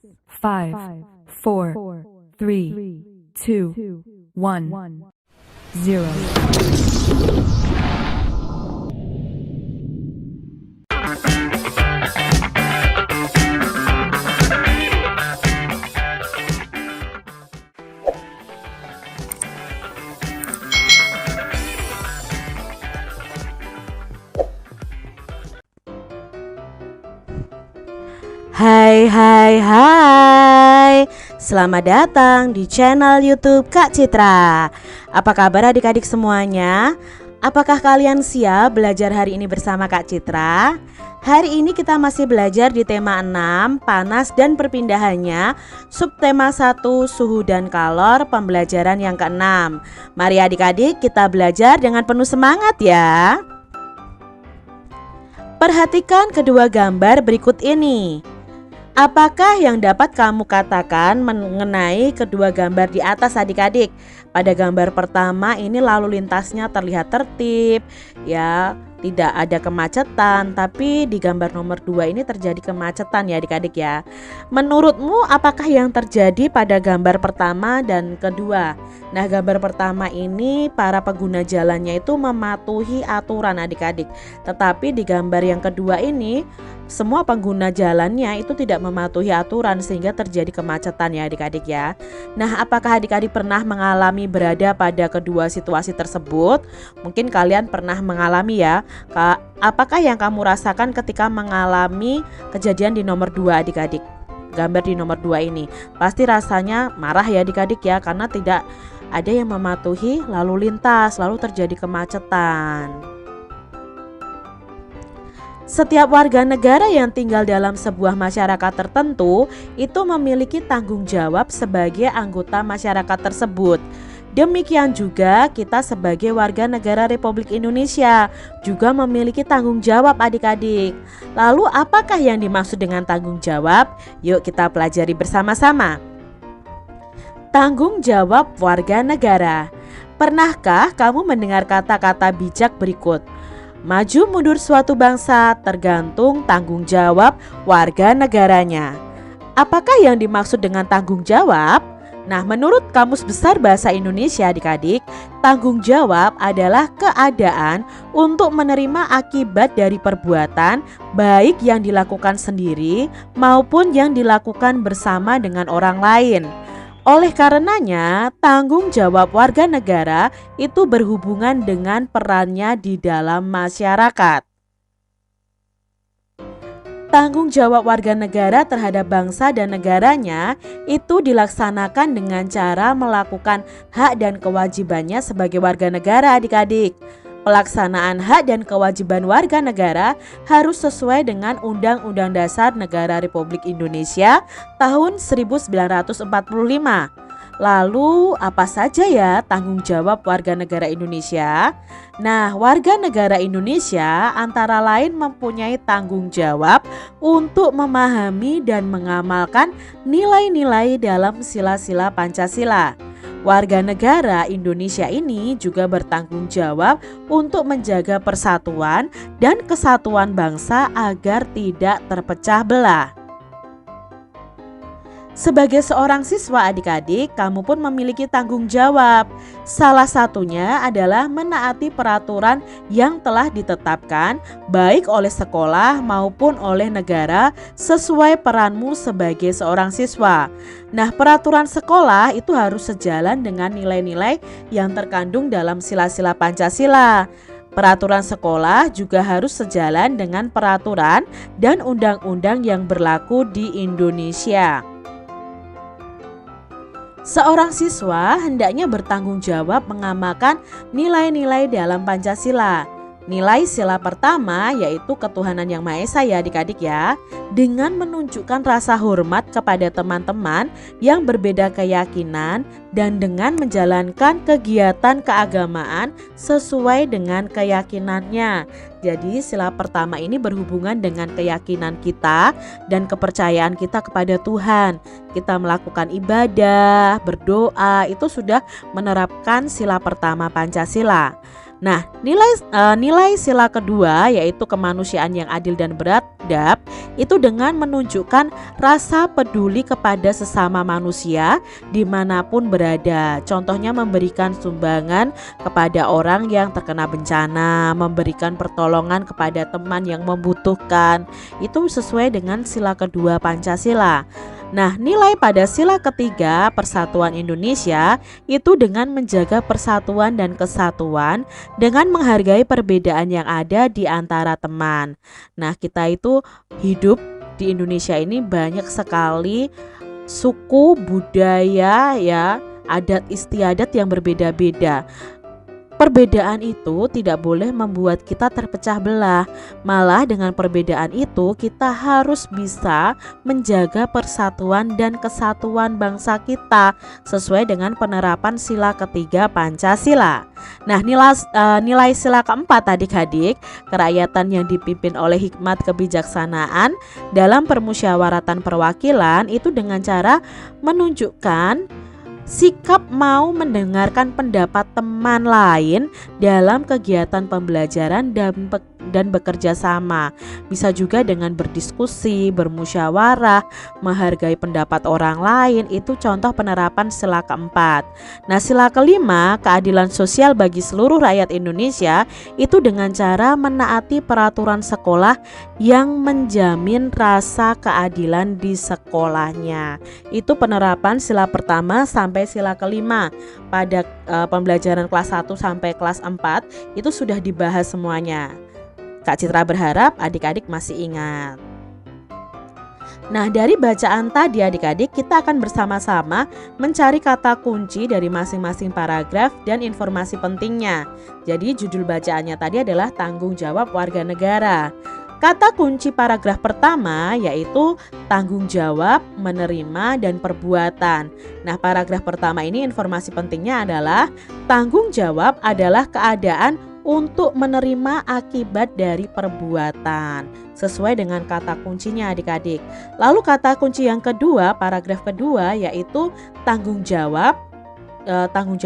5, 4, 3, 2, 1, 0. Hai, selamat datang di channel YouTube Kak Citra. Apa kabar adik-adik semuanya? Apakah kalian siap belajar hari ini bersama Kak Citra? Hari ini kita masih belajar di tema 6, panas dan perpindahannya, subtema 1, suhu dan kalor, pembelajaran yang ke-6. Mari adik-adik kita belajar dengan penuh semangat ya. Perhatikan kedua gambar berikut ini. Apakah yang dapat kamu katakan mengenai kedua gambar di atas adik-adik? Pada gambar pertama ini lalu lintasnya terlihat tertib, ya, tidak ada kemacetan. Tapi di gambar nomor 2 ini terjadi kemacetan ya adik-adik ya. Menurutmu apakah yang terjadi pada gambar pertama dan kedua? Nah, gambar pertama ini para pengguna jalannya itu mematuhi aturan adik-adik. Tetapi di gambar yang kedua ini semua pengguna jalannya itu tidak mematuhi aturan sehingga terjadi kemacetan ya adik-adik ya. Nah, apakah adik-adik pernah mengalami berada pada kedua situasi tersebut? Mungkin kalian pernah mengalami ya. Apakah yang kamu rasakan ketika mengalami kejadian di nomor 2 adik-adik? Gambar di nomor 2 ini pasti rasanya marah ya adik-adik ya, karena tidak ada yang mematuhi lalu lintas, lalu terjadi kemacetan. Setiap warga negara yang tinggal dalam sebuah masyarakat tertentu itu memiliki tanggung jawab sebagai anggota masyarakat tersebut. Demikian juga kita sebagai warga negara Republik Indonesia juga memiliki tanggung jawab adik-adik. Lalu apakah yang dimaksud dengan tanggung jawab? Yuk kita pelajari bersama-sama. Tanggung jawab warga negara. Pernahkah kamu mendengar kata-kata bijak berikut? Maju mundur suatu bangsa tergantung tanggung jawab warga negaranya. Apakah yang dimaksud dengan tanggung jawab? Nah, menurut Kamus Besar Bahasa Indonesia adik-adik, tanggung jawab adalah keadaan untuk menerima akibat dari perbuatan baik yang dilakukan sendiri maupun yang dilakukan bersama dengan orang lain. Oleh karenanya, tanggung jawab warga negara itu berhubungan dengan perannya di dalam masyarakat. Tanggung jawab warga negara terhadap bangsa dan negaranya itu dilaksanakan dengan cara melakukan hak dan kewajibannya sebagai warga negara adik-adik. Pelaksanaan hak dan kewajiban warga negara harus sesuai dengan Undang-Undang Dasar Negara Republik Indonesia tahun 1945. Lalu apa saja ya tanggung jawab warga negara Indonesia? Nah, warga negara Indonesia antara lain mempunyai tanggung jawab untuk memahami dan mengamalkan nilai-nilai dalam sila-sila Pancasila. Warga negara Indonesia ini juga bertanggung jawab untuk menjaga persatuan dan kesatuan bangsa agar tidak terpecah belah. Sebagai seorang siswa adik-adik, kamu pun memiliki tanggung jawab. Salah satunya adalah menaati peraturan yang telah ditetapkan baik oleh sekolah maupun oleh negara sesuai peranmu sebagai seorang siswa. Nah, peraturan sekolah itu harus sejalan dengan nilai-nilai yang terkandung dalam sila-sila Pancasila. Peraturan sekolah juga harus sejalan dengan peraturan dan undang-undang yang berlaku di Indonesia. Seorang siswa hendaknya bertanggung jawab mengamalkan nilai-nilai dalam Pancasila. Nilai sila pertama yaitu ketuhanan yang Maha Esa ya adik-adik ya, dengan menunjukkan rasa hormat kepada teman-teman yang berbeda keyakinan dan dengan menjalankan kegiatan keagamaan sesuai dengan keyakinannya. Jadi sila pertama ini berhubungan dengan keyakinan kita dan kepercayaan kita kepada Tuhan. Kita melakukan ibadah, berdoa, itu sudah menerapkan sila pertama Pancasila. Nah, nilai sila kedua yaitu kemanusiaan yang adil dan beradab itu dengan menunjukkan rasa peduli kepada sesama manusia dimanapun berada. Contohnya memberikan sumbangan kepada orang yang terkena bencana, memberikan pertolongan kepada teman yang membutuhkan. Itu sesuai dengan sila kedua Pancasila. Nah, nilai pada sila ketiga Persatuan Indonesia itu dengan menjaga persatuan dan kesatuan dengan menghargai perbedaan yang ada di antara teman. Nah, kita itu hidup di Indonesia ini banyak sekali suku, budaya, ya, adat istiadat yang berbeda-beda. Perbedaan itu tidak boleh membuat kita terpecah belah. Malah dengan perbedaan itu kita harus bisa menjaga persatuan dan kesatuan bangsa kita sesuai dengan penerapan sila ketiga Pancasila. Nah, nilai sila keempat adik-adik, kerakyatan yang dipimpin oleh hikmat kebijaksanaan dalam permusyawaratan perwakilan itu dengan cara menunjukkan sikap mau mendengarkan pendapat teman lain dalam kegiatan pembelajaran dan bekerja sama. Bisa juga dengan berdiskusi, bermusyawarah, menghargai pendapat orang lain. Itu contoh penerapan sila keempat. Nah, sila kelima, keadilan sosial bagi seluruh rakyat Indonesia itu dengan cara menaati peraturan sekolah yang menjamin rasa keadilan di sekolahnya. Itu penerapan sila pertama sampai sila kelima. Pada pembelajaran kelas 1 sampai kelas 4 itu sudah dibahas semuanya. Kak Citra berharap adik-adik masih ingat. Nah, dari bacaan tadi adik-adik kita akan bersama-sama mencari kata kunci dari masing-masing paragraf dan informasi pentingnya. Jadi judul bacaannya tadi adalah tanggung jawab warga negara. Kata kunci paragraf pertama yaitu tanggung jawab, menerima, dan perbuatan. Nah, paragraf pertama ini informasi pentingnya adalah tanggung jawab adalah keadaan untuk menerima akibat dari perbuatan. Sesuai dengan kata kuncinya adik-adik. Lalu kata kunci yang kedua, paragraf kedua yaitu tanggung jawab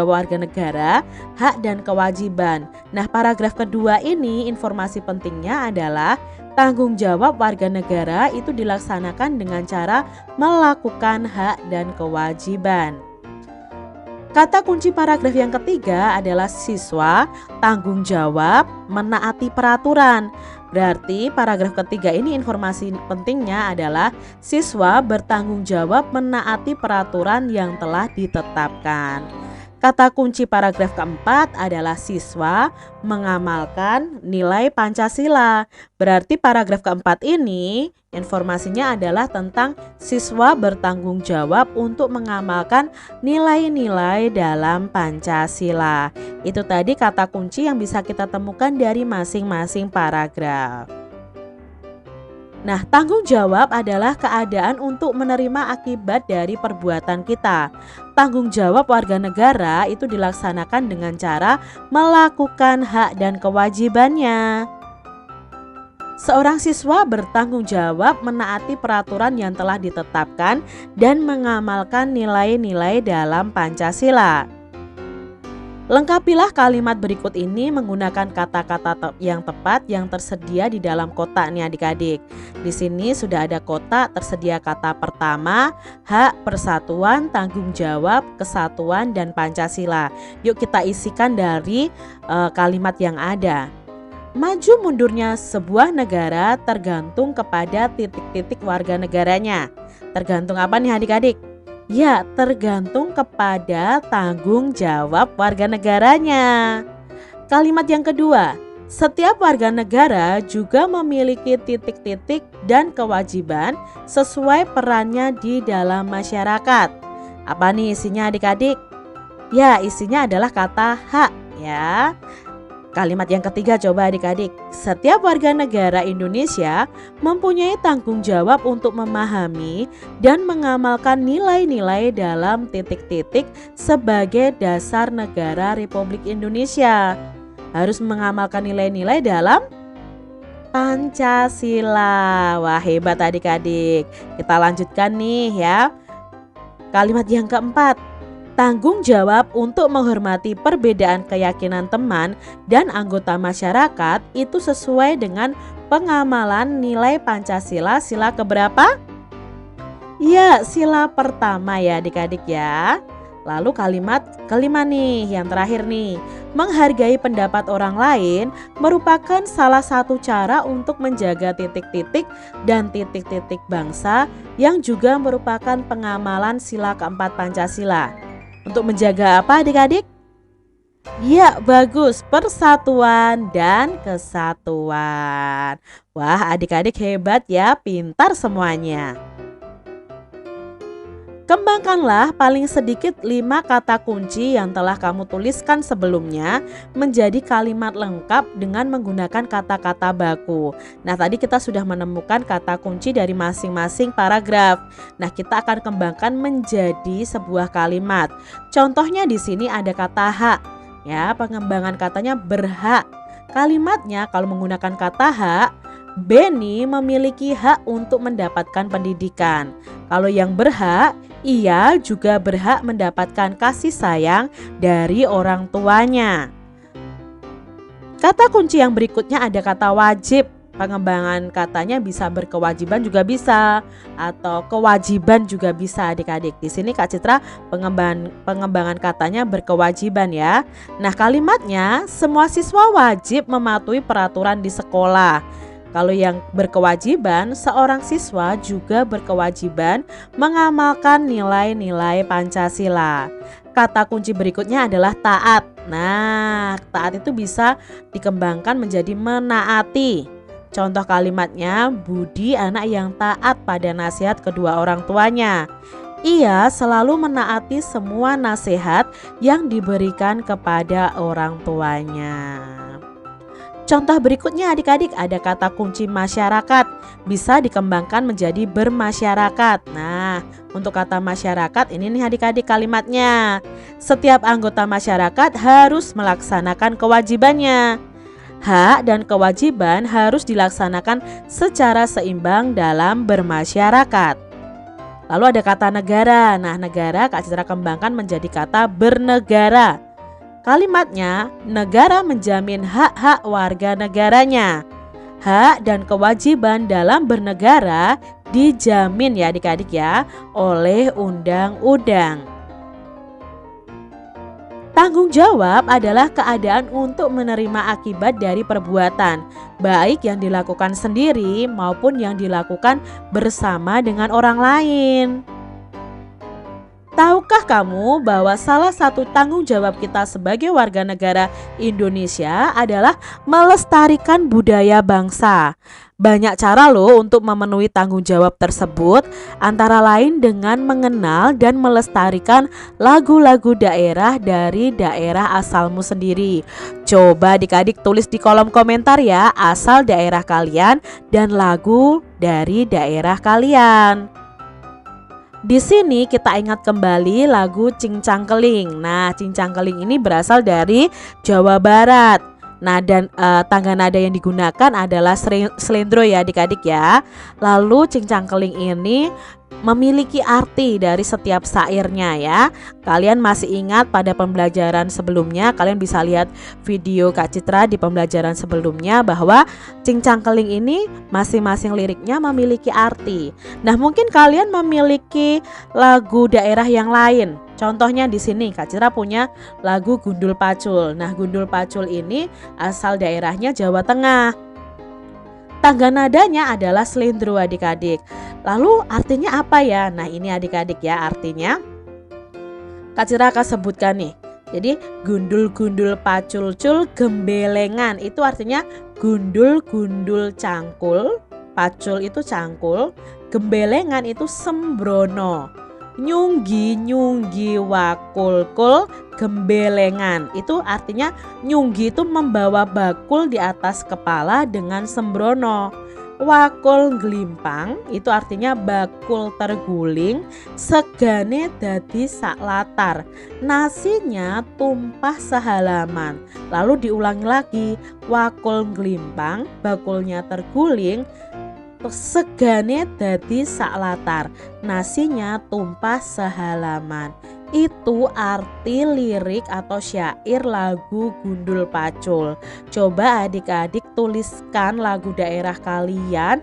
warga negara, hak dan kewajiban. Nah, paragraf kedua ini informasi pentingnya adalah tanggung jawab warga negara itu dilaksanakan dengan cara melakukan hak dan kewajiban. Kata kunci paragraf yang ketiga adalah siswa tanggung jawab menaati peraturan. Berarti paragraf ketiga ini informasi pentingnya adalah siswa bertanggung jawab menaati peraturan yang telah ditetapkan. Kata kunci paragraf keempat adalah siswa mengamalkan nilai Pancasila. Berarti paragraf keempat ini informasinya adalah tentang siswa bertanggung jawab untuk mengamalkan nilai-nilai dalam Pancasila. Itu tadi kata kunci yang bisa kita temukan dari masing-masing paragraf. Nah, tanggung jawab adalah keadaan untuk menerima akibat dari perbuatan kita. Tanggung jawab warga negara itu dilaksanakan dengan cara melakukan hak dan kewajibannya. Seorang siswa bertanggung jawab menaati peraturan yang telah ditetapkan dan mengamalkan nilai-nilai dalam Pancasila. Lengkapilah kalimat berikut ini menggunakan kata-kata yang tepat yang tersedia di dalam kotak nih adik-adik. Di sini sudah ada kotak tersedia kata pertama, hak, persatuan, tanggung jawab, kesatuan, dan Pancasila. Yuk kita isikan dari kalimat yang ada. Maju mundurnya sebuah negara tergantung kepada titik-titik warga negaranya. Tergantung apa nih adik-adik? Ya, tergantung kepada tanggung jawab warga negaranya. Kalimat yang kedua, setiap warga negara juga memiliki titik-titik dan kewajiban sesuai perannya di dalam masyarakat. Apa nih isinya adik-adik? Ya, isinya adalah kata hak ya. Kalimat yang ketiga coba adik-adik. Setiap warga negara Indonesia mempunyai tanggung jawab untuk memahami dan mengamalkan nilai-nilai dalam titik-titik sebagai dasar negara Republik Indonesia. Harus mengamalkan nilai-nilai dalam Pancasila. Wah, hebat adik-adik. Kita lanjutkan nih ya. Kalimat yang keempat. Tanggung jawab untuk menghormati perbedaan keyakinan teman dan anggota masyarakat itu sesuai dengan pengamalan nilai Pancasila sila keberapa? Ya, sila pertama ya adik-adik ya. Lalu kalimat kelima nih, yang terakhir nih. Menghargai pendapat orang lain merupakan salah satu cara untuk menjaga titik-titik dan titik-titik bangsa yang juga merupakan pengamalan sila keempat Pancasila. Untuk menjaga apa adik-adik? Ya, bagus, persatuan dan kesatuan. Wah, adik-adik hebat ya, pintar semuanya. Kembangkanlah paling sedikit 5 kata kunci yang telah kamu tuliskan sebelumnya menjadi kalimat lengkap dengan menggunakan kata-kata baku. Nah, tadi kita sudah menemukan kata kunci dari masing-masing paragraf. Nah, kita akan kembangkan menjadi sebuah kalimat. Contohnya di sini ada kata hak. Ya, pengembangan katanya berhak. Kalimatnya kalau menggunakan kata hak, Beni memiliki hak untuk mendapatkan pendidikan. Kalau yang berhak, ia juga berhak mendapatkan kasih sayang dari orang tuanya. Kata kunci yang berikutnya ada kata wajib. Pengembangan katanya bisa berkewajiban juga bisa, atau kewajiban juga bisa adik-adik. Di sini Kak Citra pengembangan katanya berkewajiban ya. Nah, kalimatnya semua siswa wajib mematuhi peraturan di sekolah. Kalau yang berkewajiban, seorang siswa juga berkewajiban mengamalkan nilai-nilai Pancasila. Kata kunci berikutnya adalah taat. Nah, taat itu bisa dikembangkan menjadi menaati. Contoh kalimatnya, Budi anak yang taat pada nasihat kedua orang tuanya. Ia selalu menaati semua nasihat yang diberikan kepada orang tuanya. Contoh berikutnya adik-adik ada kata kunci masyarakat, bisa dikembangkan menjadi bermasyarakat. Nah, untuk kata masyarakat ini nih adik-adik kalimatnya. Setiap anggota masyarakat harus melaksanakan kewajibannya. Hak dan kewajiban harus dilaksanakan secara seimbang dalam bermasyarakat. Lalu ada kata negara. Nah, negara Kak Citra kembangkan menjadi kata bernegara. Kalimatnya, negara menjamin hak-hak warga negaranya. Hak dan kewajiban dalam bernegara dijamin ya adik-adik ya oleh undang-undang. Tanggung jawab adalah keadaan untuk menerima akibat dari perbuatan, baik yang dilakukan sendiri maupun yang dilakukan bersama dengan orang lain. Tahukah kamu bahwa salah satu tanggung jawab kita sebagai warga negara Indonesia adalah melestarikan budaya bangsa? Banyak cara loh untuk memenuhi tanggung jawab tersebut, antara lain dengan mengenal dan melestarikan lagu-lagu daerah dari daerah asalmu sendiri. Coba adik-adik tulis di kolom komentar ya asal daerah kalian dan lagu dari daerah kalian. Di sini kita ingat kembali lagu Cincang Keling. Nah, Cincang Keling ini berasal dari Jawa Barat. Nah, dan tangga nada yang digunakan adalah slendro ya adik-adik ya. Lalu Cincang Keling ini memiliki arti dari setiap syairnya ya. Kalian masih ingat pada pembelajaran sebelumnya, kalian bisa lihat video Kak Citra di pembelajaran sebelumnya bahwa Cincang Keling ini masing-masing liriknya memiliki arti. Nah, mungkin kalian memiliki lagu daerah yang lain. Contohnya di sini Kak Citra punya lagu Gundul Pacul. Nah, Gundul Pacul ini asal daerahnya Jawa Tengah. Tangga nadanya adalah slendro adik-adik. Lalu artinya apa ya? Nah, ini adik-adik ya artinya. Kak Citra akan sebutkan nih. Jadi gundul-gundul pacul-cul gembelengan itu artinya gundul-gundul cangkul, pacul itu cangkul, gembelengan itu sembrono. Nyunggi wakul-kul gembelengan itu artinya nyunggi itu membawa bakul di atas kepala dengan sembrono. Wakul glimpang itu artinya bakul terguling, segane dadi sak latar. Nasinya tumpah sehalaman. Lalu diulangi lagi, wakul glimpang, bakulnya terguling, segane dadi sak latar. Nasinya tumpah sehalaman. Itu arti lirik atau syair lagu Gundul Pacul. Coba adik-adik tuliskan lagu daerah kalian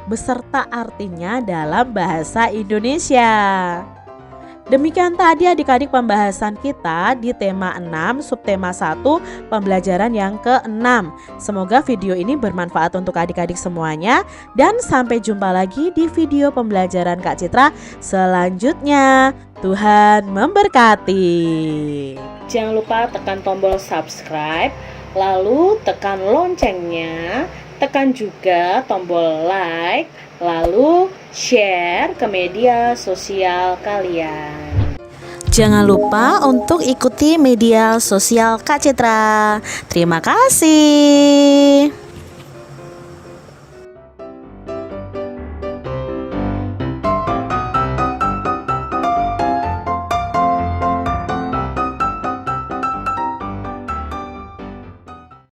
beserta artinya dalam bahasa Indonesia. Demikian tadi adik-adik pembahasan kita di tema 6 subtema 1 pembelajaran yang ke-6. Semoga video ini bermanfaat untuk adik-adik semuanya dan sampai jumpa lagi di video pembelajaran Kak Citra selanjutnya. Tuhan memberkati. Jangan lupa tekan tombol subscribe, lalu tekan loncengnya, tekan juga tombol like, lalu share ke media sosial kalian. Jangan lupa untuk ikuti media sosial Kak Citra. Terima kasih.